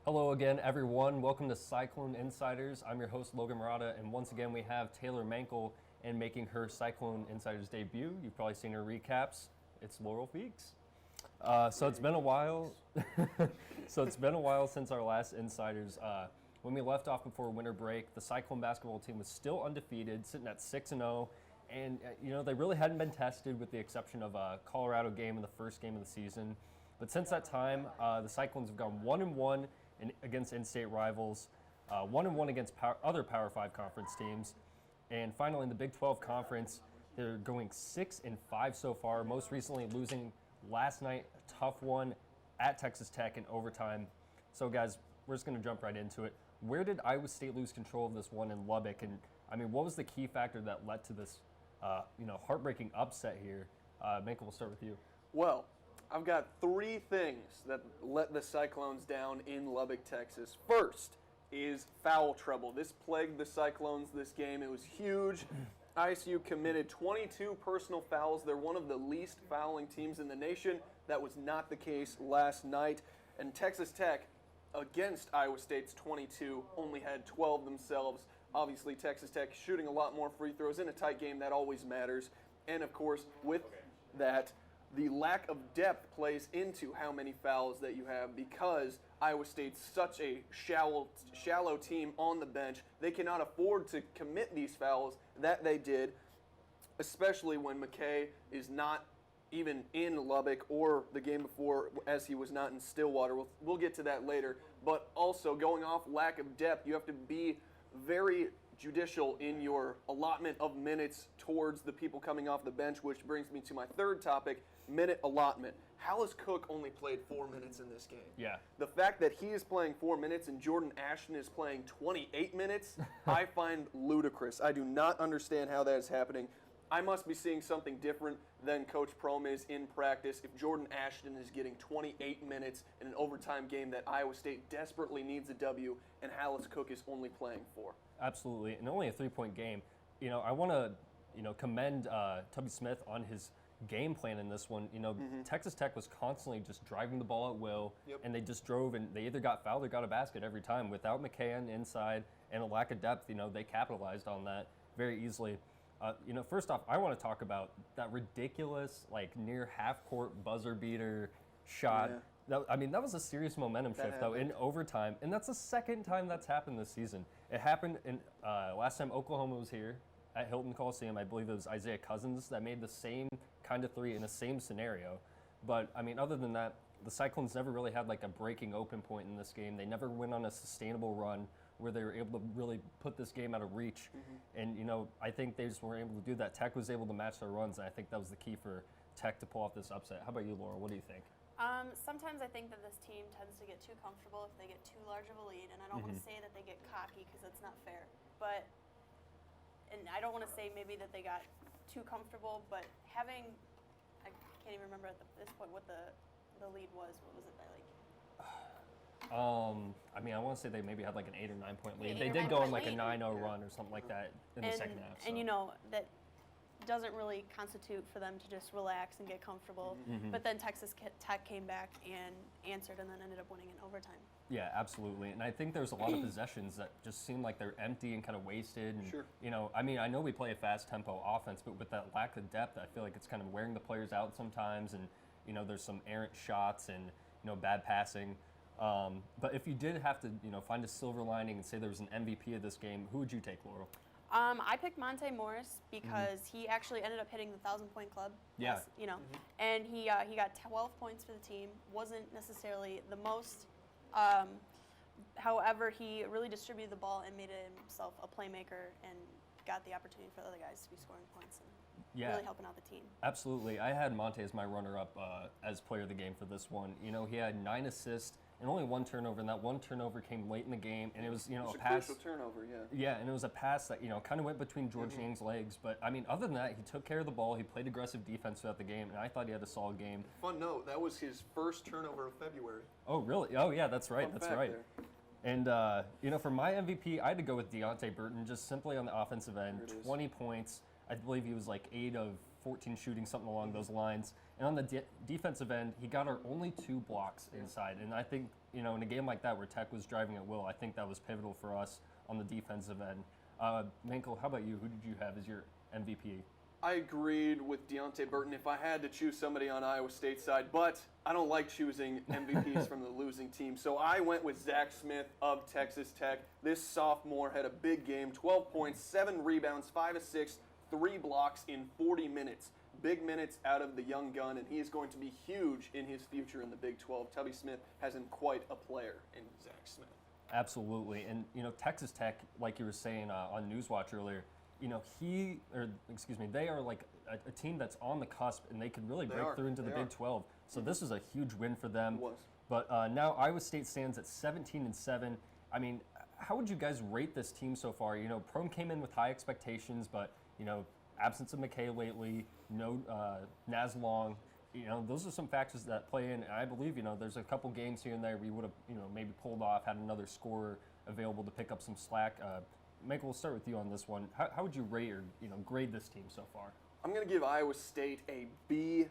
Hello again, everyone. Welcome to Cyclone inCYders. I'm your host, Logan Murata, and once again we have Taylor Mankel in making her Cyclone inCYders debut. You've probably seen her recaps. It's Laurel Feeks. So it's been a while. Since our last inCYders. When we left off before winter break, the Cyclone basketball team was still undefeated, sitting at 6-0, and they really hadn't been tested with the exception of a Colorado game in the first game of the season. But since that time, the Cyclones have gone 1-1 against in-state rivals, 1-1 against other Power 5 conference teams, and finally in the Big 12 conference, they're going 6-5 so far. Most recently, losing last night, a tough one at Texas Tech in overtime. So, guys, we're just going to jump right into it. Where did Iowa State lose control of this one in Lubbock? And I mean, what was the key factor that led to this, heartbreaking upset here? Mankel, we'll start with you. Well, I've got three things that let the Cyclones down in Lubbock, Texas. First is foul trouble. This plagued the Cyclones this game. It was huge. ISU committed 22 personal fouls. They're one of the least fouling teams in the nation. That was not the case last night. And Texas Tech, against Iowa State's 22, only had 12 themselves. Obviously, Texas Tech shooting a lot more free throws in a tight game. That always matters. And, of course, with that, the lack of depth plays into how many fouls that you have because Iowa State's such a shallow team on the bench. They cannot afford to commit these fouls that they did, especially when McKay is not even in Lubbock or the game before as he was not in Stillwater. We'll get to that later. But also going off lack of depth, you have to be very judicial in your allotment of minutes towards the people coming off the bench, which brings me to my third topic, minute allotment. Hallis Cook only played 4 minutes in this game. Yeah. The fact that he is playing 4 minutes and Jordan Ashton is playing 28 minutes, I find ludicrous. I do not understand how that is happening. I must be seeing something different than Coach Prohm is in practice if Jordan Ashton is getting 28 minutes in an overtime game that Iowa State desperately needs a W and Hallis Cook is only playing 4. Absolutely, and only a 3-point game. I want to, commend Tubby Smith on his game plan in this one. Texas Tech was constantly just driving the ball at will, and they just drove, and they either got fouled or got a basket every time. Without McKay on the inside and a lack of depth, they capitalized on that very easily. First off, I want to talk about that ridiculous, near half-court buzzer beater shot. Yeah. That was a serious momentum shift, though, in overtime. And that's the second time that's happened this season. It happened in last time Oklahoma was here at Hilton Coliseum. I believe it was Isaiah Cousins that made the same kind of three in the same scenario. But, other than that, the Cyclones never really had, a breaking open point in this game. They never went on a sustainable run where they were able to really put this game out of reach. And, I think they just weren't able to do that. Tech was able to match their runs, and I think that was the key for Tech to pull off this upset. How about you, Laura? What do you think? Sometimes I think that this team tends to get too comfortable if they get too large of a lead, and I don't want to say that they get cocky because that's not fair. And I don't want to say maybe that they got too comfortable, but I can't even remember at this point what the lead was. What was it by I want to say they maybe had an 8 or 9 point lead. They did go on a 9-0 run or something like that in the second half. So. And that doesn't really constitute for them to just relax and get comfortable. But then Texas Tech came back and answered and then ended up winning in overtime. Yeah, absolutely. And I think there's a lot of possessions that just seem like they're empty and kind of wasted. And, sure. I know we play a fast tempo offense, but with that lack of depth, I feel like it's kind of wearing the players out sometimes. And, there's some errant shots and, bad passing. But if you did have to, find a silver lining and say there was an MVP of this game, who would you take, Laurel? I picked Monte Morris because he actually ended up hitting the 1,000-point club. Yeah. And he got 12 points for the team. Wasn't necessarily the most. However, he really distributed the ball and made himself a playmaker and got the opportunity for other guys to be scoring points and really helping out the team. Absolutely. I had Monte as my runner-up as player of the game for this one. He had 9 assists and only 1 turnover, and that 1 turnover came late in the game, and it was, a pass. Crucial turnover, yeah. Yeah, and it was a pass that, kind of went between George Yang's legs. But, other than that, he took care of the ball. He played aggressive defense throughout the game, and I thought he had a solid game. Fun note, that was his first turnover of February. Oh, really? Oh, yeah, that's right. Fun That's fact right. there. And, for my MVP, I had to go with Deontay Burton, just simply on the offensive end. 20 points. I believe he was 8 of 14 shooting, something along those lines. And on the defensive end, he got our only 2 blocks inside. And I think, in a game like that where Tech was driving at will, I think that was pivotal for us on the defensive end. Mankel, how about you? Who did you have as your MVP? I agreed with Deontay Burton if I had to choose somebody on Iowa State's side, but I don't like choosing MVPs from the losing team. So I went with Zach Smith of Texas Tech. This sophomore had a big game, 12 points, 7 rebounds, 5 assists, 3 blocks in 40 minutes. Big minutes out of the young gun, and he is going to be huge in his future in the Big 12. Tubby Smith has him quite a player in Zach Smith. Absolutely. And, Texas Tech, like you were saying on Newswatch earlier, they are like a team that's on the cusp, and they could really break through into the Big 12. So this is a huge win for them. It was. But now Iowa State stands at 17-7. I mean, how would you guys rate this team so far? Prom came in with high expectations, but, absence of McKay lately, no Naz Long. Those are some factors that play in. And I believe, there's a couple games here and there we would have, maybe pulled off, had another scorer available to pick up some slack. Michael, we'll start with you on this one. How would you rate or grade this team so far? I'm going to give Iowa State a B-.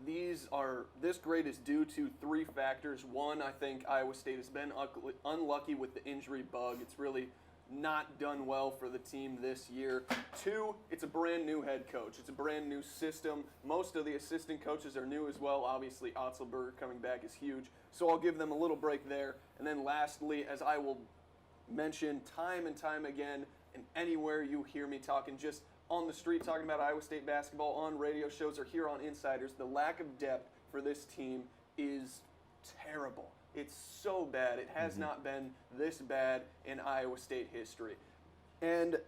This grade is due to 3 factors. One, I think Iowa State has been unlucky with the injury bug. It's really not done well for the team this year. 2, it's a brand new head coach. It's a brand new system. Most of the assistant coaches are new as well. Obviously, Otzelberger coming back is huge. So I'll give them a little break there. And then lastly, as I will mention time and time again, and anywhere you hear me talking, just on the street talking about Iowa State basketball, on radio shows, or here on inCYders, the lack of depth for this team is terrible. It's so bad. It has not been this bad in Iowa State history. And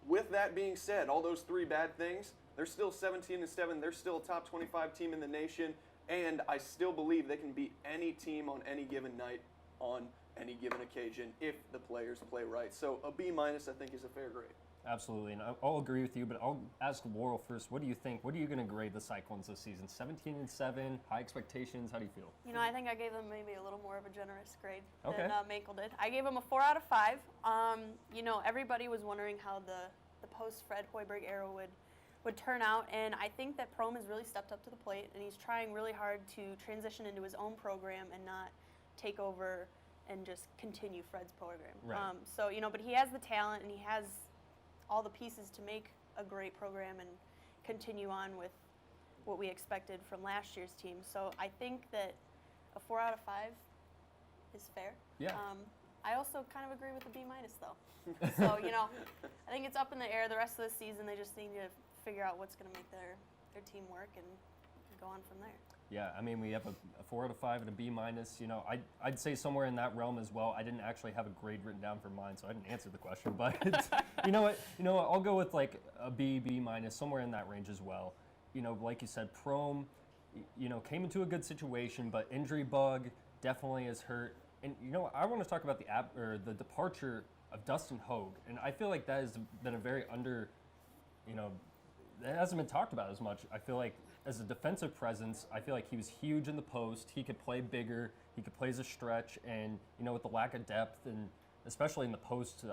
with that being said, all those 3 bad things, they're still 17-7. They're still a top 25 team in the nation, and I still believe they can beat any team on any given night on any given occasion if the players play right. So a B- I think is a fair grade. Absolutely, and I'll agree with you, but I'll ask Laurel first. What do you think? What are you going to grade the Cyclones this season? 17-7, high expectations. How do you feel? I think I gave them maybe a little more of a generous grade than Mankel did. I gave them a 4 out of 5. Everybody was wondering how the post-Fred Hoiberg era would turn out, and I think that Prom has really stepped up to the plate, and he's trying really hard to transition into his own program and not take over and just continue Fred's program. Right. But he has the talent, and he has all the pieces to make a great program and continue on with what we expected from last year's team. So I think that a 4 out of 5 is fair. Yeah. I also kind of agree with the B- though. So, I think it's up in the air the rest of the season. They just need to figure out what's going to make their team work and go on from there. Yeah, I mean, we have a 4 out of 5 and a B-. I'd say somewhere in that realm as well. I didn't actually have a grade written down for mine, so I didn't answer the question. But you know what? I'll go with like a B-, B-, somewhere in that range as well. Like you said, Prom, came into a good situation, but injury bug definitely has hurt. And I want to talk about the departure of Dustin Hogue, and I feel like that has been a very that hasn't been talked about as much. I feel like as a defensive presence, I feel like he was huge in the post. He could play bigger. He could play as a stretch, and with the lack of depth, and especially in the post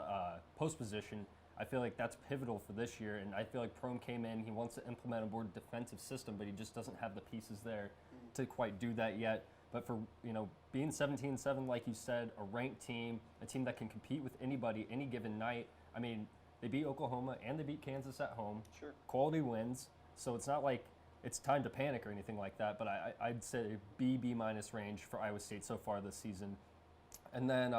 position, I feel like that's pivotal for this year. And I feel like Prom came in. He wants to implement a more defensive system, but he just doesn't have the pieces there to quite do that yet. But for being 17-7, like you said, a ranked team, a team that can compete with anybody any given night. I mean, they beat Oklahoma and they beat Kansas at home. Sure. Quality wins. So it's not like it's time to panic or anything like that. But I'd say B minus range for Iowa State so far this season. And then,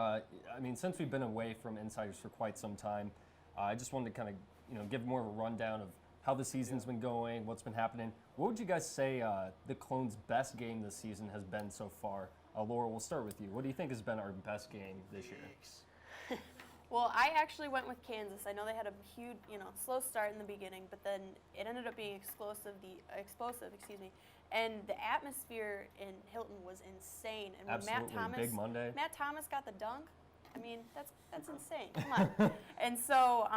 since we've been away from inCYders for quite some time, I just wanted to kind of give more of a rundown of how the season's been going, what's been happening. What would you guys say the Clones' best game this season has been so far? Laura, we'll start with you. What do you think has been our best game this year? Well, I actually went with Kansas. I know they had a huge, slow start in the beginning, but then it ended up being explosive. And the atmosphere in Hilton was insane. And when Absolutely, big Monday. Matt Thomas got the dunk. I mean, that's insane. Come on. And so,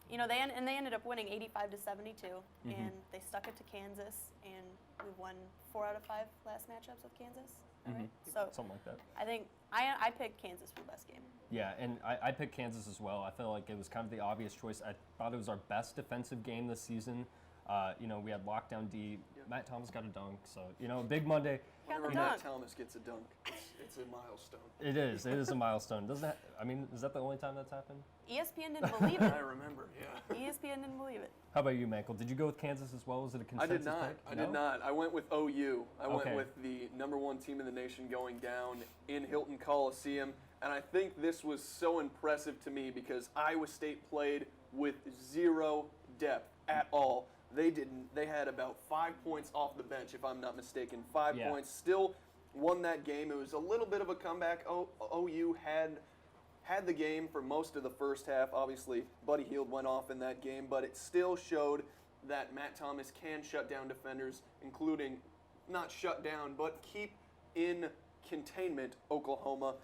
they ended up winning 85-72, and they stuck it to Kansas, and we won 4 out of 5 last matchups with Kansas. All right? So something like that. I think I picked Kansas for the best game. Yeah, and I picked Kansas as well. I felt like it was kind of the obvious choice. I thought it was our best defensive game this season. We had lockdown D. Yeah. Matt Thomas got a dunk, so big Monday. Whenever Matt Thomas gets a dunk, it's a milestone. It is. It is a milestone. Doesn't that? I mean, is that the only time that's happened? ESPN didn't believe it. I remember. Yeah. ESPN didn't believe it. How about you, Michael? Did you go with Kansas as well? Was it a consensus pick? I did not. I went with OU. I Okay. went with the #1 team in the nation going down in Hilton Coliseum, and I think this was so impressive to me because Iowa State played with zero depth at all. They didn't. They had about 5 points off the bench, if I'm not mistaken. 5 points. Still won that game. It was a little bit of a comeback. OU had the game for most of the first half. Obviously, Buddy Hield went off in that game, but it still showed that Matt Thomas can shut down defenders, including not shut down, but keep in containment Oklahoma.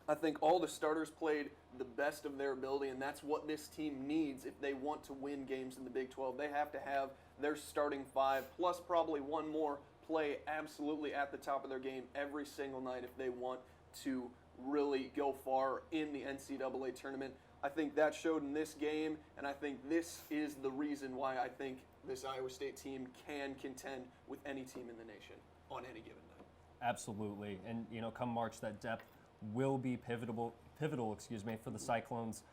I think all the starters played the best of their ability, and that's what this team needs if they want to win games in the Big 12. They have to have their starting 5, plus probably one more, play absolutely at the top of their game every single night if they want to really go far in the NCAA tournament. I think that showed in this game, and I think this is the reason why I think this Iowa State team can contend with any team in the nation on any given night. Absolutely. And, come March, that depth will be pivotal, for the Cyclones.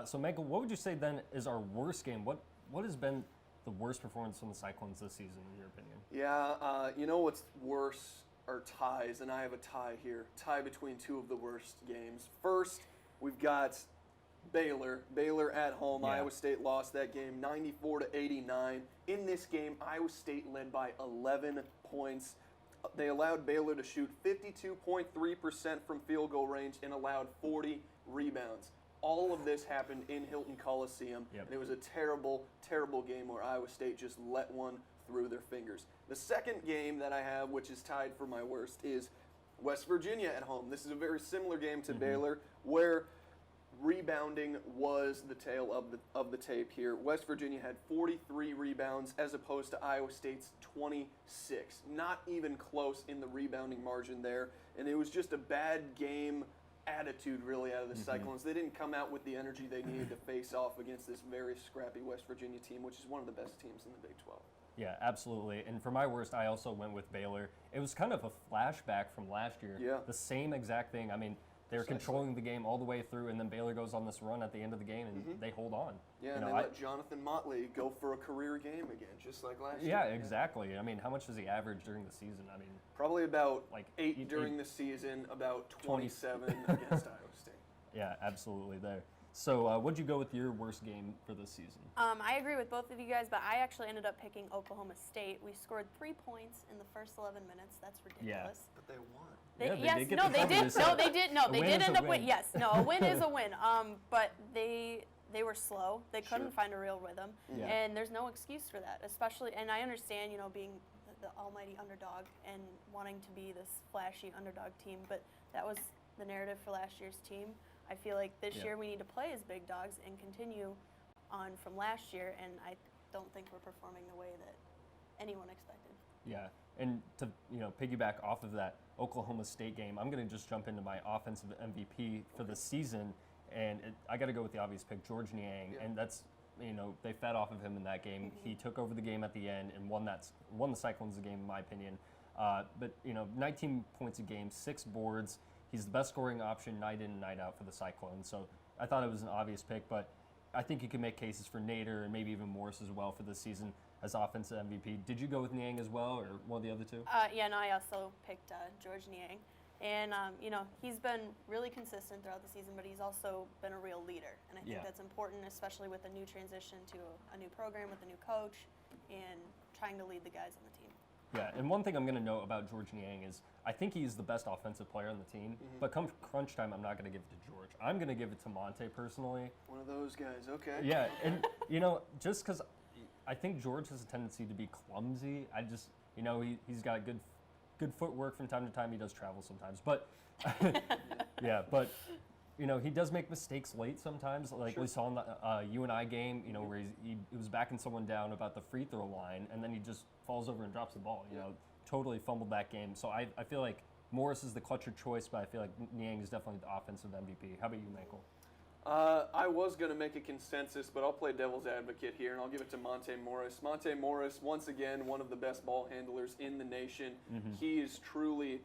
So, Michael, what would you say then is our worst game? What has been the worst performance from the Cyclones this season, in your opinion? Yeah, you know what's worse are ties, and I have a tie here. Tie between two of the worst games. First, we've got Baylor. Baylor at home. Yeah. Iowa State lost that game 94-89. In this game, Iowa State led by 11 points. They allowed Baylor to shoot 52.3% from field goal range and allowed 40 rebounds. All of this happened in Hilton Coliseum, and it was a terrible, terrible game where Iowa State just let one through their fingers. The second game that I have, which is tied for my worst, is West Virginia at home. This is a very similar game to Baylor, where rebounding was the tail of the tape here. West Virginia had 43 rebounds as opposed to Iowa State's 26. Not even close in the rebounding margin there, and it was just a bad game attitude really out of the Cyclones. They didn't come out with the energy they needed to face off against this very scrappy West Virginia team, which is one of the best teams in the Big 12. Yeah, absolutely. And for my worst, I also went with Baylor. It was kind of a flashback from last year. Yeah. The same exact thing. I mean, they were controlling the game all the way through, and then Baylor goes on this run at the end of the game, and they hold on. Yeah, and they let Jonathan Motley go for a career game again, just like last year. Yeah, exactly. I mean, how much does he average during the season? I mean, probably about like 8 during the season, about 27 against Iowa State. Yeah, absolutely there. So what'd you go with your worst game for this season? I agree with both of you guys, but I actually ended up picking Oklahoma State. We scored 3 points in the first 11 minutes. That's ridiculous. But they won. They did get no, the they W, did. so No, they did. No, a they win did is end a up win. win. Yes, no, a win is a win. But they were slow. They couldn't find a real rhythm, and there's no excuse for that. Especially, and I understand, being the almighty underdog and wanting to be this flashy underdog team, but that was the narrative for last year's team. I feel like this year we need to play as big dogs and continue on from last year, and I don't think we're performing the way that anyone expected. Yeah, and to piggyback off of that Oklahoma State game, I'm going to just jump into my offensive MVP for the season, and I got to go with the obvious pick, George Niang, and that's they fed off of him in that game. He took over the game at the end and won the Cyclones the game in my opinion. But 19 points a game, 6 boards. He's the best scoring option night in and night out for the Cyclones. So I thought it was an obvious pick, but I think you can make cases for Nader and maybe even Morris as well for this season as offensive MVP. Did you go with Niang as well, or one of the other two? I also picked George Niang. And, he's been really consistent throughout the season, but he's also been a real leader. And I think that's important, especially with a new transition to a new program with a new coach and trying to lead the guys on the team. Yeah, and one thing I'm going to note about George Niang is I think he's the best offensive player on the team, but come crunch time, I'm not going to give it to George. I'm going to give it to Monte personally. One of those guys, okay. Yeah, and, just because I think George has a tendency to be clumsy. I just, he's got good footwork from time to time. He does travel sometimes, but he does make mistakes late sometimes. Like we saw in the UNI game, where he was backing someone down about the free throw line, and then he just falls over and drops the ball. Totally fumbled that game. So I feel like Morris is the clutcher choice, but I feel like Niang is definitely the offensive MVP. How about you, Michael? I was going to make a consensus, but I'll play devil's advocate here, and I'll give it to Monte Morris. Monte Morris, once again, one of the best ball handlers in the nation. He is truly,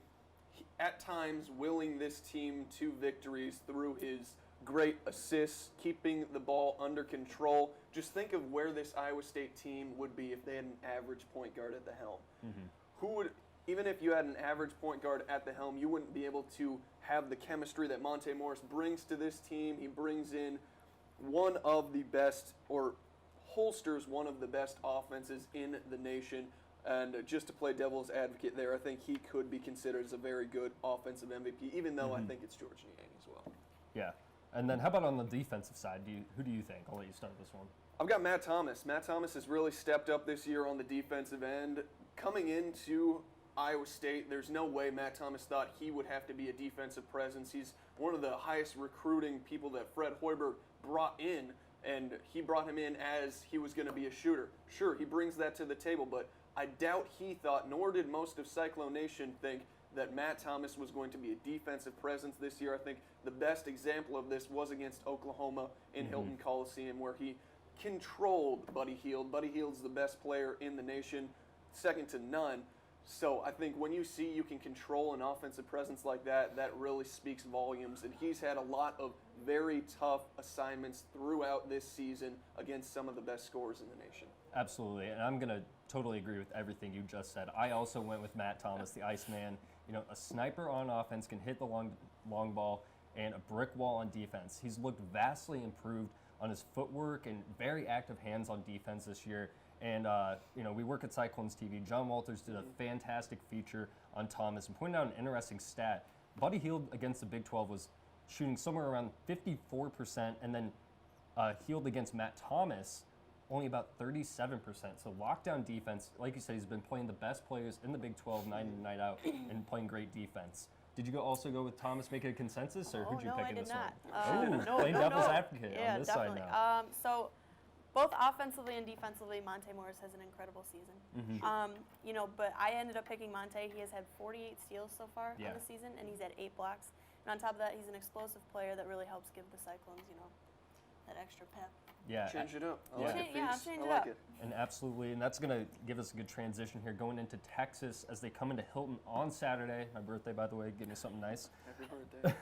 at times, willing this team to victories through his great assists, keeping the ball under control. Just think of where this Iowa State team would be if they had an average point guard at the helm. Who would, even if you had an average point guard at the helm, you wouldn't be able to have the chemistry that Monte Morris brings to this team. He brings in one of the best, or holsters one of the best offenses in the nation. And just to play devil's advocate there, I think he could be considered as a very good offensive MVP, even though I think it's George Niang as well. Yeah. And then how about on the defensive side? Who do you think? I'll let you start this one. I've got Matt Thomas. Matt Thomas has really stepped up this year on the defensive end. Coming into Iowa State, there's no way Matt Thomas thought he would have to be a defensive presence. He's one of the highest recruiting people that Fred Hoiberg brought in, and he brought him in as he was going to be a shooter. Sure, he brings that to the table, but I doubt he thought, nor did most of Cyclone Nation think, that Matt Thomas was going to be a defensive presence this year. I think the best example of this was against Oklahoma in Hilton Coliseum, where he controlled Buddy Hield. Buddy Hield's the best player in the nation, second to none. So I think when you see you can control an offensive presence like that, that really speaks volumes. And he's had a lot of very tough assignments throughout this season against some of the best scorers in the nation. Absolutely, and I'm going to totally agree with everything you just said. I also went with Matt Thomas, the Iceman. You know, a sniper on offense can hit the long ball, and a brick wall on defense. He's looked vastly improved on his footwork and very active hands on defense this year. And, you know, we work at Cyclones TV. John Walters did a fantastic feature on Thomas and pointed out an interesting stat. Buddy Hield against the Big 12 was shooting somewhere around 54%, and then Hield against Matt Thomas only about 37%. So lockdown defense, like you said, he's been playing the best players in the Big 12 night in and night out and playing great defense. Did you also go with Thomas, make it a consensus, or who'd you pick in this one? Playing devil's advocate on this side now. So both offensively and defensively, Monte Morris has an incredible season. You know, but I ended up picking Monte. He has had 48 steals so far on the season, and he's had 8 blocks. And on top of that, he's an explosive player that really helps give the Cyclones, you know, that extra pep. Yeah, change it up. I Yeah. like it. Yeah, Feast. change I it like up. it. and absolutely, and that's going to give us a good transition here, going into Texas as they come into Hilton on Saturday. My birthday, by the way, give me something nice. Happy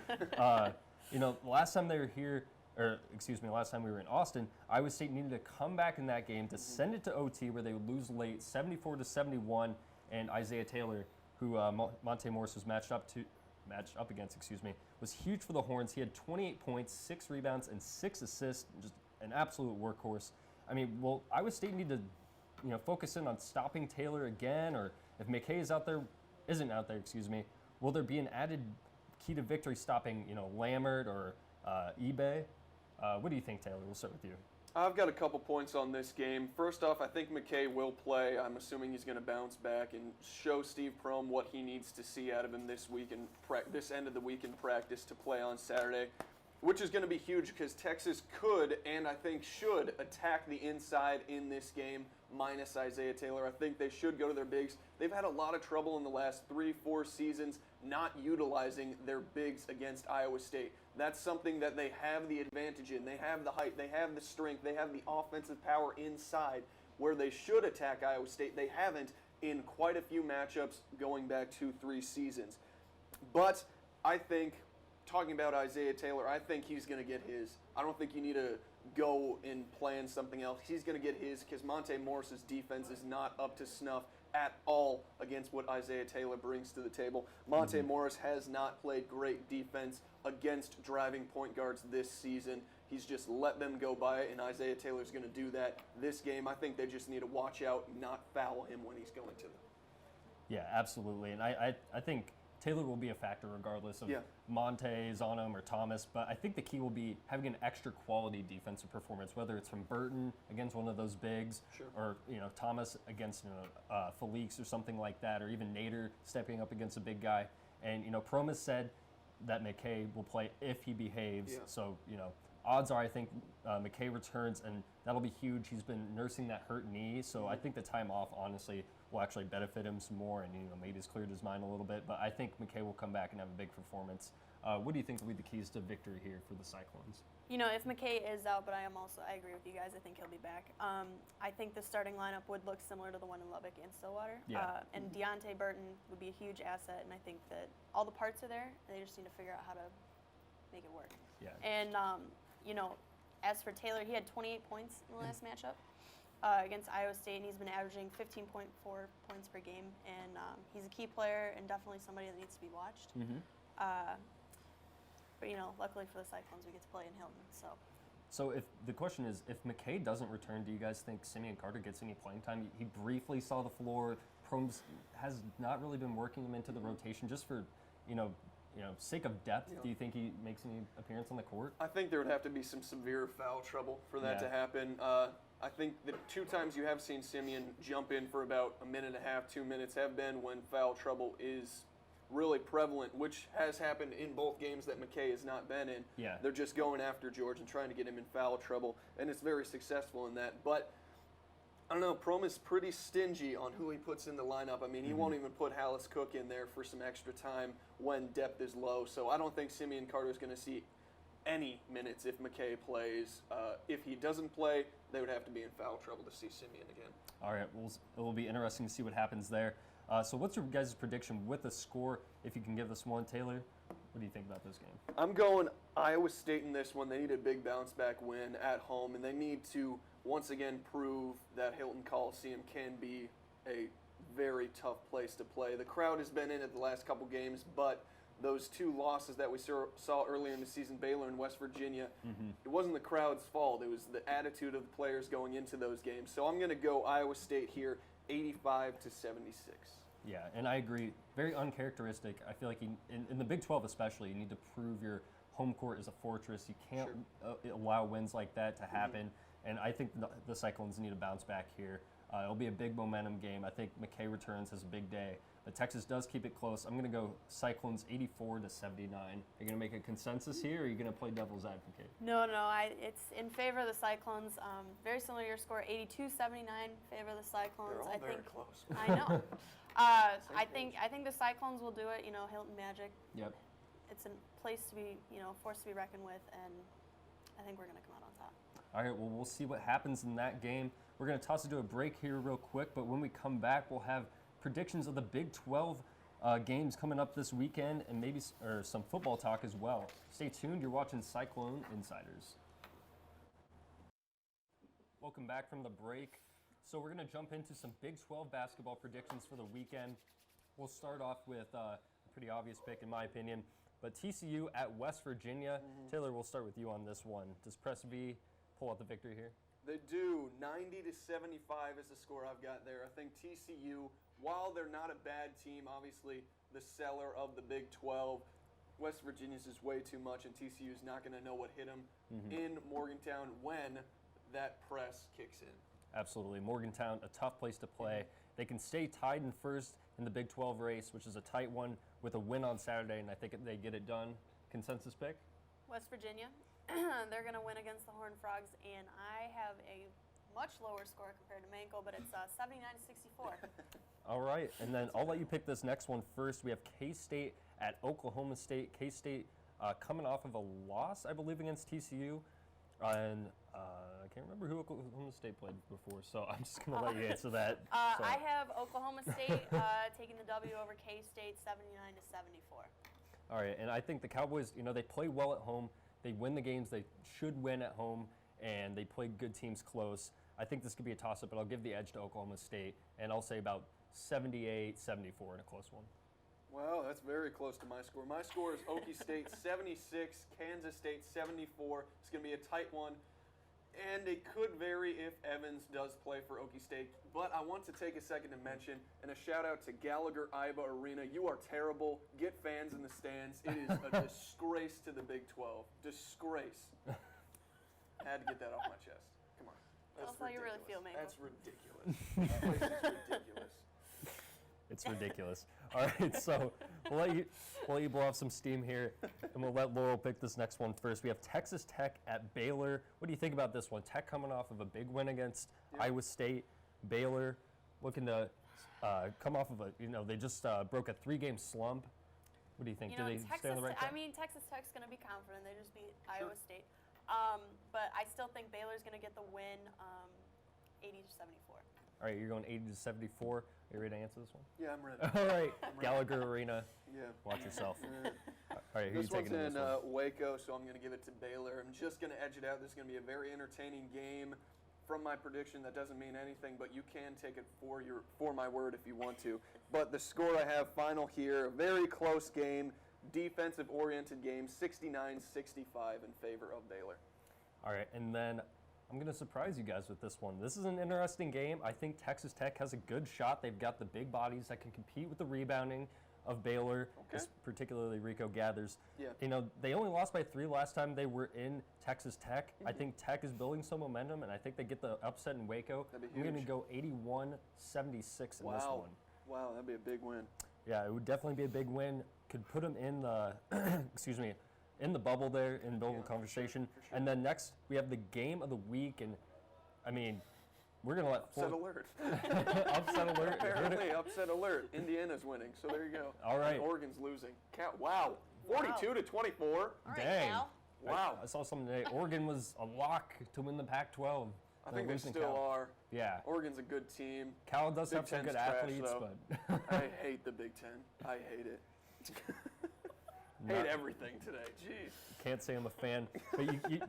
birthday. You know, last time they were here, or excuse me, last time we were in Austin, Iowa State needed to come back in that game to send it to OT, where they would lose late, 74-71, and Isaiah Taylor, who Monte Morris was matched up against, was huge for the Horns. He had 28 points, 6 rebounds, and 6 assists, just an absolute workhorse. I mean, will Iowa State need to, you know, focus in on stopping Taylor again, or if McKay isn't out there, will there be an added key to victory stopping, you know, Lammert or eBay? What do you think, Taylor? We'll start with you. I've got a couple points on this game. First off, I think McKay will play. I'm assuming he's going to bounce back and show Steve Prohm what he needs to see out of him this week and this end of the week in practice to play on Saturday, which is going to be huge because Texas could and I think should attack the inside in this game minus Isaiah Taylor. I think they should go to their bigs. They've had a lot of trouble in the last 3-4 seasons not utilizing their bigs against Iowa State. That's something that they have the advantage in. They have the height, they have the strength, they have the offensive power inside where they should attack Iowa State. They haven't in quite a few matchups going back 2-3 seasons. But I think, talking about Isaiah Taylor, I think he's going to get his. I don't think you need to go and plan something else. He's going to get his because Monte Morris's defense is not up to snuff at all against what Isaiah Taylor brings to the table. Monte Morris has not played great defense against driving point guards this season. He's just let them go by it, and Isaiah Taylor's going to do that this game. I think they just need to watch out and not foul him when he's going to them. Yeah, absolutely. And I think Taylor will be a factor regardless of Monte is on him or Thomas, but I think the key will be having an extra quality defensive performance, whether it's from Burton against one of those bigs, or Thomas against Felix or something like that, or even Nader stepping up against a big guy. And Prohm has said that McKay will play if he behaves. So odds are I think McKay returns, and that'll be huge. He's been nursing that hurt knee, so I think the time off honestly will actually benefit him some more, and maybe he's cleared his mind a little bit. But I think McKay will come back and have a big performance. What do you think will be the keys to victory here for the Cyclones? If McKay is out, but I agree with you guys. I think he'll be back. I think the starting lineup would look similar to the one in Lubbock and Stillwater. Yeah. And Deontay Burton would be a huge asset, and I think that all the parts are there. And they just need to figure out how to make it work. Yeah. And as for Taylor, he had 28 points in the last matchup against Iowa State, and he's been averaging 15.4 points per game. And he's a key player and definitely somebody that needs to be watched. Mm-hmm. But luckily for the Cyclones, we get to play in Hilton. So if the question is, if McKay doesn't return, do you guys think Simeon Carter gets any playing time? He briefly saw the floor. Promes has not really been working him into the rotation just for, sake of depth. Do you think he makes any appearance on the court? I think there would have to be some severe foul trouble for that to happen. I think the 2 times you have seen Simeon jump in for about a minute and a half, 2 minutes have been when foul trouble is really prevalent, which has happened in both games that McKay has not been in. Yeah. They're just going after George and trying to get him in foul trouble, and it's very successful in that. But I don't know, Prom is pretty stingy on who he puts in the lineup. I mean, he won't even put Hallis Cook in there for some extra time when depth is low. So I don't think Simeon Carter is going to see any minutes if McKay plays. If he doesn't play, they would have to be in foul trouble to see Simeon again. All right, well, it will be interesting to see what happens there. So what's your guys' prediction with the score, if you can give us one, Taylor? What do you think about this game? I'm going Iowa State in this one. They need a big bounce-back win at home, and they need to once again prove that Hilton Coliseum can be a very tough place to play. The crowd has been in it the last couple games, but those 2 losses that we saw earlier in the season, Baylor and West Virginia, it wasn't the crowd's fault. It was the attitude of the players going into those games. So I'm going to go Iowa State here, 85-76. Yeah, and I agree. Very uncharacteristic. I feel like in the Big 12 especially, you need to prove your home court is a fortress. You can't allow wins like that to happen. And I think the Cyclones need to bounce back here. It'll be a big momentum game. I think McKay returns, has a big day. But Texas does keep it close. I'm going to go Cyclones 84-79. Are you going to make a consensus here, or are you going to play devil's advocate? No, it's in favor of the Cyclones. Very similar to your score, 82-79, favor of the Cyclones. They're all very close. I know. I think the Cyclones will do it. Hilton Magic. Yep. It's a place to be, force to be reckoned with, and I think we're going to come out on top. All right, well, we'll see what happens in that game. We're going to toss it to a break here real quick, but when we come back, we'll have predictions of the Big 12 games coming up this weekend, and maybe some football talk as well. Stay tuned. You're watching Cyclone inCYders. Welcome back from the break. So we're going to jump into some Big 12 basketball predictions for the weekend. We'll start off with a pretty obvious pick, in my opinion, but TCU at West Virginia. Taylor, we'll start with you on this one. Does Press V pull out the victory here? They do. 90-75 is the score I've got there. I think TCU, while they're not a bad team, obviously the seller of the Big 12, West Virginia's is way too much, and TCU's not going to know what hit them in Morgantown when that press kicks in. Absolutely. Morgantown, a tough place to play. They can stay tied in first in the Big 12 race, which is a tight one, with a win on Saturday, and I think they get it done. Consensus pick? West Virginia. They're going to win against the Horned Frogs, and I have a much lower score compared to Manko, but it's 79-64. All right, and then I'll let you pick this next one first. We have K-State at Oklahoma State. K-State coming off of a loss, I believe, against TCU. And I can't remember who Oklahoma State played before, so I'm just going to let you answer that. I have Oklahoma State taking the W over K-State, 79-74. All right, and I think the Cowboys, they play well at home. They win the games they should win at home, and they play good teams close. I think this could be a toss-up, but I'll give the edge to Oklahoma State, and I'll say about 78-74 in a close one. Wow, that's very close to my score. My score is Okie State 76, Kansas State 74. It's going to be a tight one, and it could vary if Evans does play for Okie State. But I want to take a second to mention, and a shout-out to Gallagher Iba Arena. You are terrible. Get fans in the stands. It is a disgrace to the Big 12. Disgrace. Had to get that off my chest. Come on. That's how you really feel, Manko. That's ridiculous. This place is ridiculous. It's ridiculous. All right, so we'll let you blow off some steam here, and we'll let Laurel pick this next one first. We have Texas Tech at Baylor. What do you think about this one? Tech coming off of a big win against Iowa State. Baylor looking to come off of they just broke a 3-game slump. What do you think? You know, do they stay on the right track? I mean, Texas Tech's going to be confident. They just beat Iowa State. But I still think Baylor's going to get the win 80-74. All right, you're going 80-74. Are you ready to answer this one? Yeah, I'm ready. All right, Gallagher Arena. Yeah. Watch yourself. All right, who are you This taking one's in in this one? Waco, so I'm going to give it to Baylor. I'm just going to edge it out. This is going to be a very entertaining game. From my prediction, that doesn't mean anything, but you can take it for my word if you want to. But the score I have final here, a very close game, defensive-oriented game, 69-65 in favor of Baylor. All right, and then I'm going to surprise you guys with this one. This is an interesting game. I think Texas Tech has a good shot. They've got the big bodies that can compete with the rebounding of Baylor, particularly Rico Gathers. Yeah. You know, they only lost by 3 last time they were in Texas Tech. I think Tech is building some momentum, and I think they get the upset in Waco. That'd be I'm going to huge. go 81-76 in this one. Wow, that'd be a big win. Yeah, it would definitely be a big win. Could put them in the, in the bubble there, in bubble conversation. For sure. And then next, we have the game of the week, and I mean, we're going to let Upset alert. upset alert. Apparently, upset alert. Indiana's winning, so there you go. All right. And Oregon's losing. Wow, 42-24. All right, Dang. Cal. Wow. I saw something today. Oregon was a lock to win the Pac-12. I think they still are. Yeah. Oregon's a good team. Cal does Big have some Ten's good trash, athletes, though. but I hate the Big Ten. I hate it. Hate everything today. Jeez. can't say I'm a fan. But you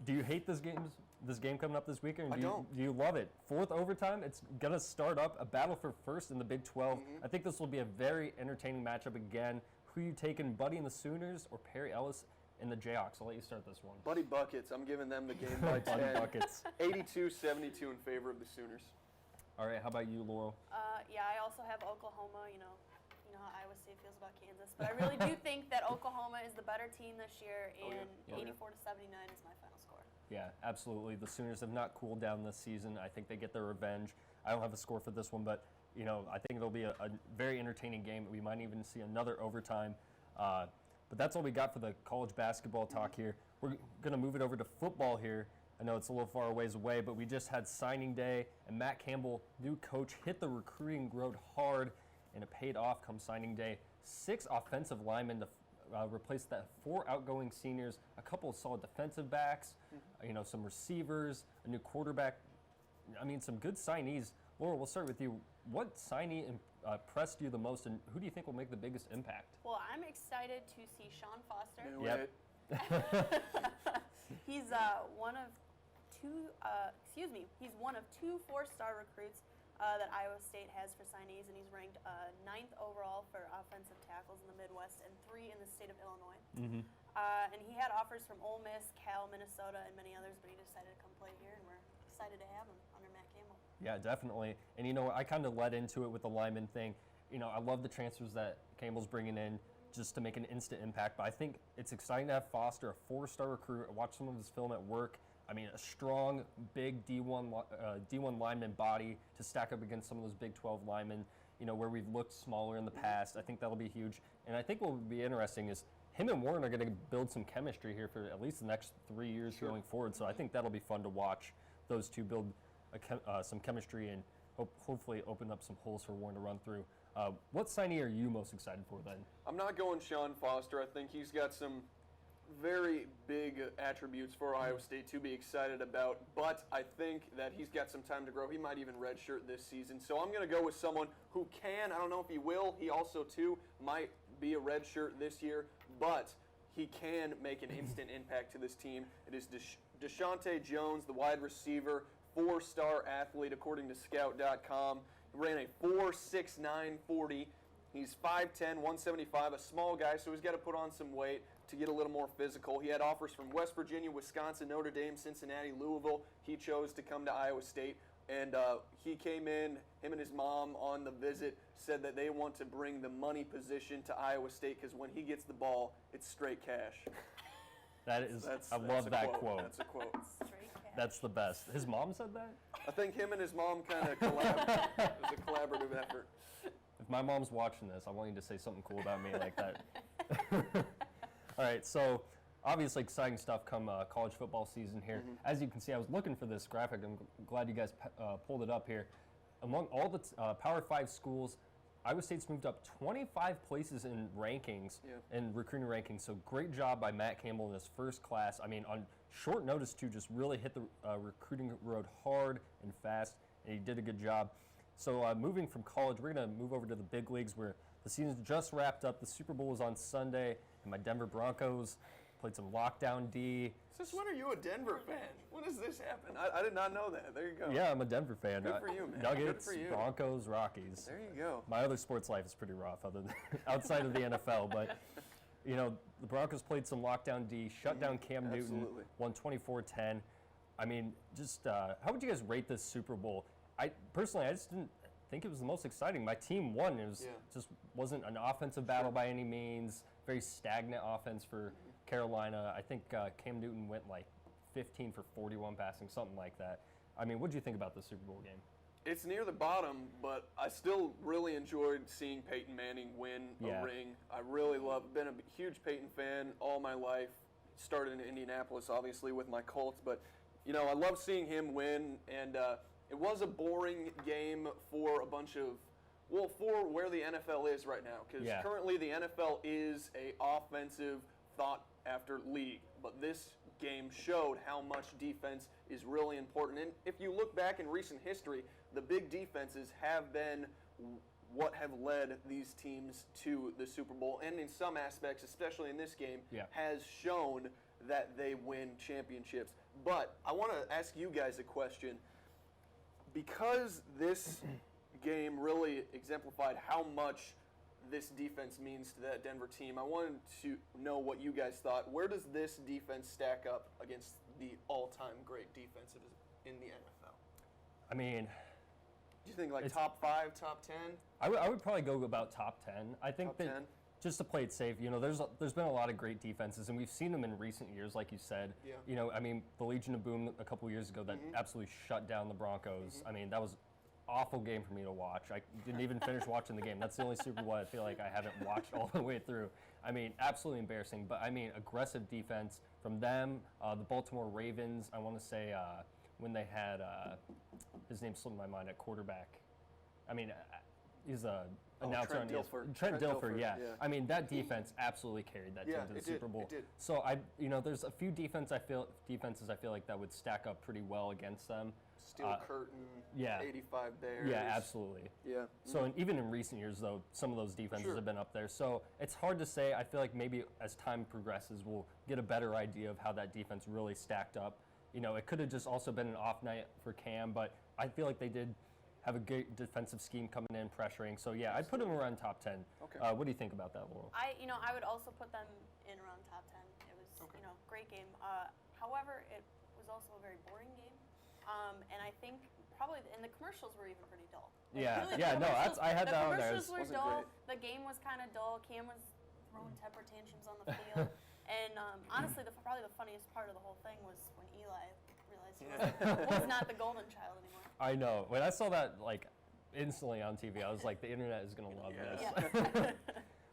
do you hate this game coming up this weekend? I don't. Do you love it? 4th overtime. It's gonna start up a battle for first in the Big 12. I think this will be a very entertaining matchup again. Who you taking, Buddy and the Sooners or Perry Ellis and the Jayhawks? I'll let you start this one. Buddy Buckets. I'm giving them the game by 10. Buddy Buckets. 82-72 in favor of the Sooners. All right. How about you, Laurel? Yeah, I also have Oklahoma. You know how Iowa State feels about Kansas, but I really do think that Oklahoma is the better team this year, and 84-79 is my final score. Yeah, absolutely. The Sooners have not cooled down this season. I think they get their revenge. I don't have a score for this one, but I think it'll be a very entertaining game. We might even see another overtime. But that's all we got for the college basketball talk here. We're going to move it over to football here. I know it's a little far ways away, but we just had signing day, and Matt Campbell, new coach, hit the recruiting road hard, and it paid off come signing day. 6 offensive linemen to replace that 4 outgoing seniors, a couple of solid defensive backs, some receivers, a new quarterback. I mean, some good signees. Laura, we'll start with you. What signee impressed you the most, and who do you think will make the biggest impact? Well, I'm excited to see Sean Foster. Yep. He's one of 2. He's one of 2 4-star recruits that Iowa State has for signees, and he's ranked 9th overall for offensive tackles in the Midwest and 3 in the state of Illinois. And he had offers from Ole Miss, Cal, Minnesota, and many others, but he decided to come play here, and we're excited to have him under Matt Campbell. Yeah, definitely. And I kind of led into it with the lineman thing. I love the transfers that Campbell's bringing in just to make an instant impact. But I think it's exciting to have Foster, a 4-star recruit. I watched some of his film at work. I mean, a strong, big D1 lineman body to stack up against some of those Big 12 linemen, where we've looked smaller in the past. I think that'll be huge. And I think what would be interesting is him and Warren are going to build some chemistry here for at least the next 3 years going forward. So I think that'll be fun to watch those two build some chemistry and hopefully open up some holes for Warren to run through. What signee are you most excited for then? I'm not going Sean Foster. I think he's got some very big attributes for Iowa State to be excited about, but I think that he's got some time to grow. He might even redshirt this season. So I'm going to go with someone who can. I don't know if he will. He also, too, might be a redshirt this year, but he can make an instant impact to this team. It is Deshaunte Jones, the wide receiver, 4-star athlete according to Scout.com. He ran a 4.69 40. He's 5'10", 175, a small guy, so he's got to put on some weight to get a little more physical. He had offers from West Virginia, Wisconsin, Notre Dame, Cincinnati, Louisville. He chose to come to Iowa State, and he came in, him and his mom on the visit, said that they want to bring the money position to Iowa State because when he gets the ball, it's straight cash. I love that quote. That's a quote. Straight cash. That's the best. His mom said that? I think him and his mom kind of collaborated. It was a collaborative effort. If my mom's watching this, I want you to say something cool about me like that. All right, so obviously exciting stuff come college football season here. As you can see, I was looking for this graphic. I'm glad you guys pulled it up here. among all the Power 5 schools, Iowa State's moved up 25 places in rankings, in recruiting rankings. So great job by Matt Campbell in his first class. I mean, on short notice too, just really hit the recruiting road hard and fast, and he did a good job. So moving from college, we're going to move over to the big leagues where the season's just wrapped up. The Super Bowl was on Sunday, and my Denver Broncos played some lockdown D. Since when are you a Denver fan? When does this happen? I did not know that. There you go. Yeah, I'm a Denver fan. Good for you, man. Nuggets, Good for you. Broncos, Rockies. There you go. My other sports life is pretty rough, other than outside of the NFL. But you know, the Broncos played some lockdown D, shut down Cam Newton, won 24-10. I mean, just how would you guys rate this Super Bowl? I just didn't think it was the most exciting. My team won. It was just wasn't an offensive battle by any means. Very stagnant offense for Carolina. I think Cam Newton went like 15 for 41 passing, something like that. I mean, what do you think about the Super Bowl game? It's near the bottom, but I still really enjoyed seeing Peyton Manning win a ring. I really been a huge Peyton fan all my life. Started in Indianapolis, obviously, with my Colts, but you know, I love seeing him win, and it was a boring game for a bunch of, well, for where the NFL is right now, because currently the NFL is a offensive thought-after league, but this game showed how much defense is really important. And if you look back in recent history, the big defenses have been what have led these teams to the Super Bowl, and in some aspects, especially in this game, has shown that they win championships. But I want to ask you guys a question. Because this game really exemplified how much this defense means to that Denver team, I wanted to know what you guys thought. Where does this defense stack up against the all-time great defenses in the NFL? I mean, do you think like top 5, top 10? I would probably go about top 10. I think top that 10? Just to play it safe, you know, there's been a lot of great defenses, and we've seen them in recent years, like you said. You know, I mean, the Legion of Boom a couple years ago that absolutely shut down the Broncos. I mean, that was awful game for me to watch. I didn't even finish watching the game. That's the only Super Bowl I feel like I haven't watched all the way through. I mean, absolutely embarrassing. But I mean, aggressive defense from them. The Baltimore Ravens, I want to say when they had, his name slipped my mind, at quarterback. I mean, he's a announcer Trent on Dilfer. Trent Dilfer, yeah. I mean, that defense absolutely carried that team to the Super Bowl. It did. So you know, there's a few defenses I feel like that would stack up pretty well against them. Steel Curtain, 85 Bears. Yeah, absolutely. Yeah. So even in recent years, though, some of those defenses have been up there. So it's hard to say. I feel like maybe as time progresses, we'll get a better idea of how that defense really stacked up. You know, it could have just also been an off night for Cam, but I feel like they did have a good defensive scheme coming in, pressuring. So yeah, I'd put them around top 10. Okay. What do you think about that, Laurel? I would also put them in around top 10. It was, great game. However, it was also a very boring game. And I think probably, and the commercials were even pretty dull. I had that on there. The commercials were dull. Great. The game was kind of dull. Cam was throwing temper tantrums on the field. And honestly, probably the funniest part of the whole thing was when Eli realized he was not the golden child anymore. I know. When I saw that, like, instantly on TV, I was like, the internet is going to love this. Yeah.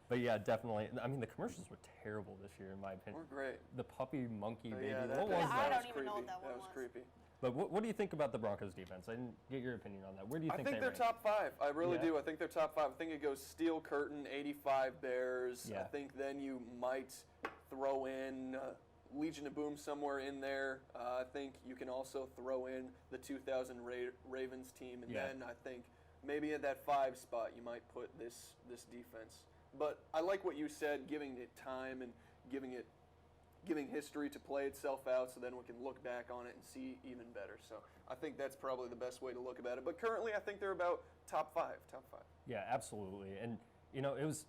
But yeah, definitely. I mean, the commercials were terrible this year, in my opinion. We're great. The puppy monkey baby. Yeah, what was that? I don't even know what that one was. That was creepy. But what do you think about the Broncos defense? I didn't get your opinion on that. Where do you think they're rank? top 5. I really do. I think they're top 5. I think it goes Steel Curtain, 85 Bears. I think then you might throw in Legion of Boom somewhere in there. I think you can also throw in the 2000 Ravens team. And then I think maybe at that 5 spot you might put this defense. But I like what you said, giving it time and giving history to play itself out, so then we can look back on it and see even better. So I think that's probably the best way to look at it. But currently, I think they're about top 5. Yeah, absolutely. And you know, it was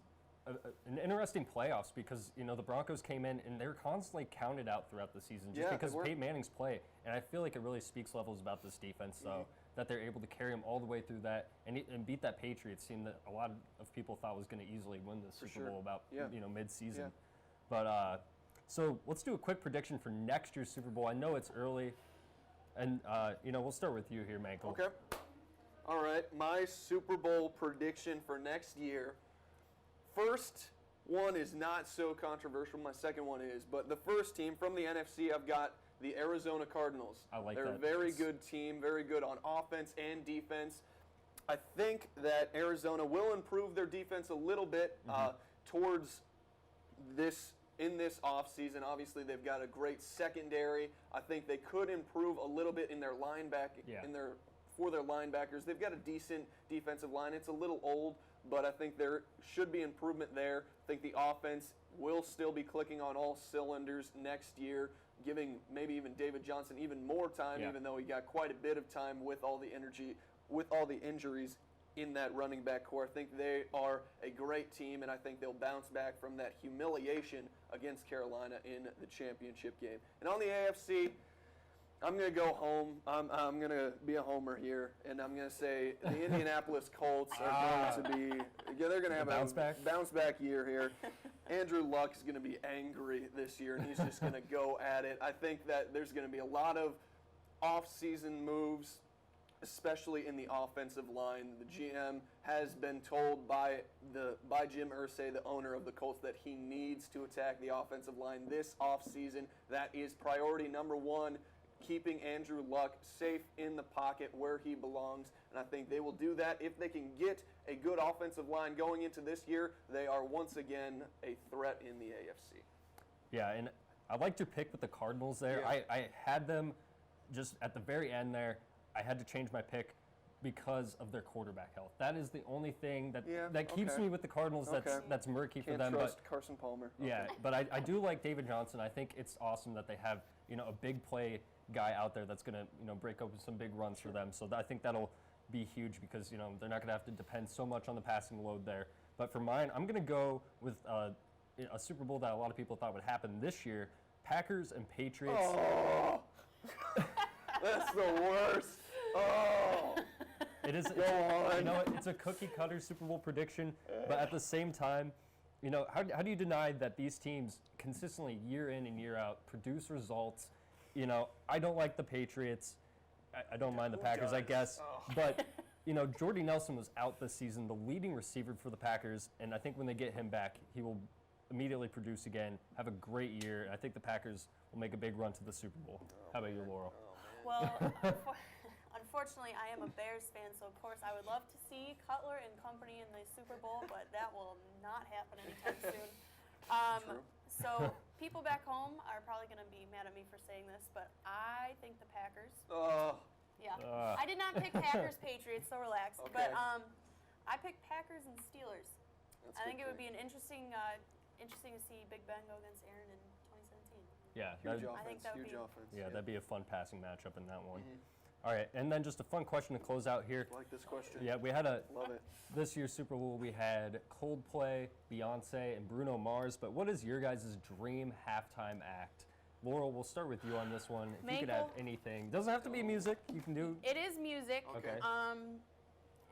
an interesting playoffs because you know the Broncos came in and they were constantly counted out throughout the season just because of Peyton Manning's play. And I feel like it really speaks levels about this defense, though, that they're able to carry them all the way through that and beat that Patriots team that a lot of people thought was going to easily win the Super Bowl about mid-season. But so let's do a quick prediction for next year's Super Bowl. I know it's early, and we'll start with you here, Michael. Okay. All right, my Super Bowl prediction for next year. First one is not so controversial. My second one is, but the first team from the NFC, I've got the Arizona Cardinals. I like that. They're a very good team, very good on offense and defense. I think that Arizona will improve their defense a little bit towards in this offseason. Obviously, they've got a great secondary. I think they could improve a little bit in their for their linebackers. They've got a decent defensive line. It's a little old, but I think there should be improvement there. I think the offense will still be clicking on all cylinders next year, giving maybe even David Johnson even more time, even though he got quite a bit of time with all the injuries in that running back core. I think they are a great team, and I think they'll bounce back from that humiliation against Carolina in the championship game. And on the AFC, I'm going to go home. I'm going to be a homer here, and I'm going to say the Indianapolis Colts are going to be they're going to have a bounce back year here. Andrew Luck is going to be angry this year, and he's just going to go at it. I think that there's going to be a lot of off-season moves, especially in the offensive line. The GM has been told by Jim Irsay, the owner of the Colts, that he needs to attack the offensive line this offseason. That is priority number one, keeping Andrew Luck safe in the pocket where he belongs. And I think they will do that. If they can get a good offensive line going into this year, they are once again a threat in the AFC. Yeah, and I liked your pick with the Cardinals there. Yeah. I had them just at the very end there. I had to change my pick because of their quarterback health. That is the only thing that keeps me with the Cardinals. That's murky for them. Can't trust Carson Palmer. Yeah, but I do like David Johnson. I think it's awesome that they have a big play guy out there that's going to break open some big runs for them. So I think that'll be huge because they're not going to have to depend so much on the passing load there. But for mine, I'm going to go with a Super Bowl that a lot of people thought would happen this year: Packers and Patriots. Oh, that's the worst. Oh. It is. It's a cookie cutter Super Bowl prediction, but at the same time, how do you deny that these teams consistently year in and year out produce results? I don't like the Patriots. I don't mind the Packers, I guess. Oh. But, Jordy Nelson was out this season, the leading receiver for the Packers, and I think when they get him back, he will immediately produce again, have a great year. I think the Packers will make a big run to the Super Bowl. How about you, Laurel? Well, unfortunately, I am a Bears fan, so of course I would love to see Cutler and company in the Super Bowl, but that will not happen anytime soon. True. So people back home are probably going to be mad at me for saying this, but I think the Packers. Yeah. I did not pick Packers Patriots, so relax. Okay. But I picked Packers and Steelers. That's I think good it would pick. be an interesting to see Big Ben go against Aaron in 2017. Yeah. Huge offense. I think that would huge be- offense. Yeah, that'd be a fun passing matchup in that one. Mm-hmm. All right, and then just a fun question to close out here. I like this question. Yeah, we had Love it. this year's Super Bowl, we had Coldplay, Beyonce, and Bruno Mars, but what is your guys' dream halftime act? Laurel, we'll start with you on this one. If you could have anything. Doesn't have to be music. You can do. It is music. Okay.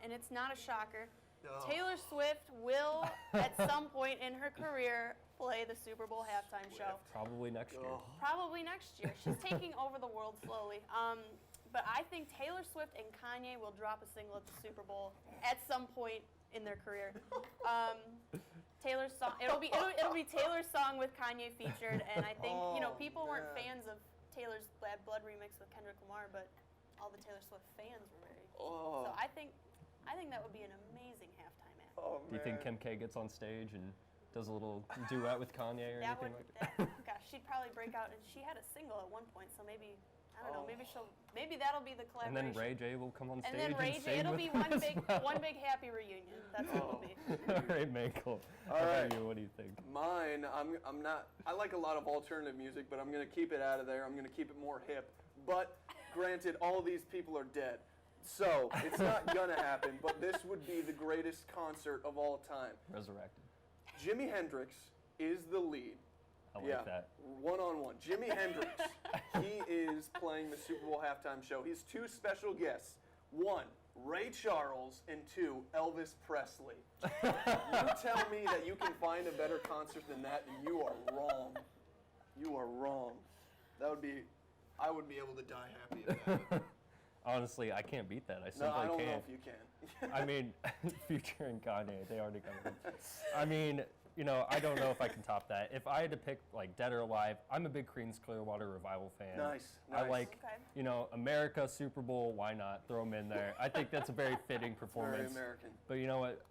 And it's not a shocker. Oh. Taylor Swift will, at some point in her career, play the Super Bowl halftime show. Probably next year. Oh. Probably next year. She's taking over the world slowly. But I think Taylor Swift and Kanye will drop a single at the Super Bowl at some point in their career. Taylor's song. It'll be Taylor's song with Kanye featured, and I think people weren't fans of Taylor's Bad Blood remix with Kendrick Lamar, but all the Taylor Swift fans were very. Oh. So I think that would be an amazing halftime act. Oh, Do you think Kim K gets on stage and does a little duet with Kanye or anything like that? Gosh, she'd probably break out, and she had a single at one point, so maybe. I don't know. Maybe that'll be the And collaboration. then Ray J will come on stage And then Ray J. sing It'll with be them as well. one big happy reunion. That's what it'll be. All right, Michael. How about you? What do you think? Mine, I'm not. I like a lot of alternative music, but I'm gonna keep it out of there. I'm gonna keep it more hip. But granted, all these people are dead, so it's not gonna happen. But this would be the greatest concert of all time. Resurrected. Jimi Hendrix is the lead. I like that. One-on-one. Jimi Hendrix. He is playing the Super Bowl halftime show. He's two special guests. One, Ray Charles, and two, Elvis Presley. You tell me that you can find a better concert than that, and you are wrong. You are wrong. I would be able to die happy at that. Honestly, I can't beat that. I simply No, I don't can't. know if you can. I mean, Future and Kanye, they already got it. I mean, I don't know if I can top that. If I had to pick like Dead or Alive, I'm a big Creedence Clearwater Revival fan. Nice. I like, Okay. America, Super Bowl, why not? Throw them in there. I think that's a very fitting performance. Very American. But you know what?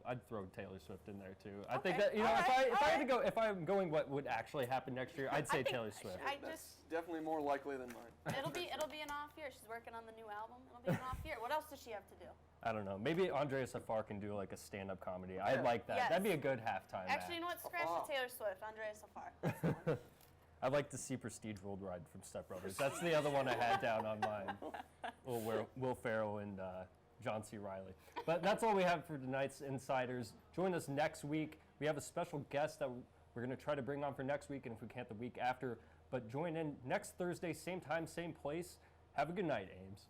I'd throw Taylor Swift in there too. I Okay. think that, All right. if I had to go, if I'm going what would actually happen next year, I'd say think Taylor Swift. That's definitely more likely than mine. It'll be an off year. She's working on the new album. It'll be an off year. What else does she have to do? I don't know. Maybe Andrea Safar can do like a stand-up comedy. I'd like that. Yes. That'd be a good halftime Actually, you know what? Scratch Oh. the Taylor Swift. Andrea Safar. That's the one. I'd like to see Prestige Worldwide from Step Brothers. That's the other one I had down on mine. Will Ferrell and John C. Reilly. But that's all we have for tonight's inCYders. Join us next week. We have a special guest that we're going to try to bring on for next week, and if we can't, the week after. But join in next Thursday, same time, same place. Have a good night, Ames.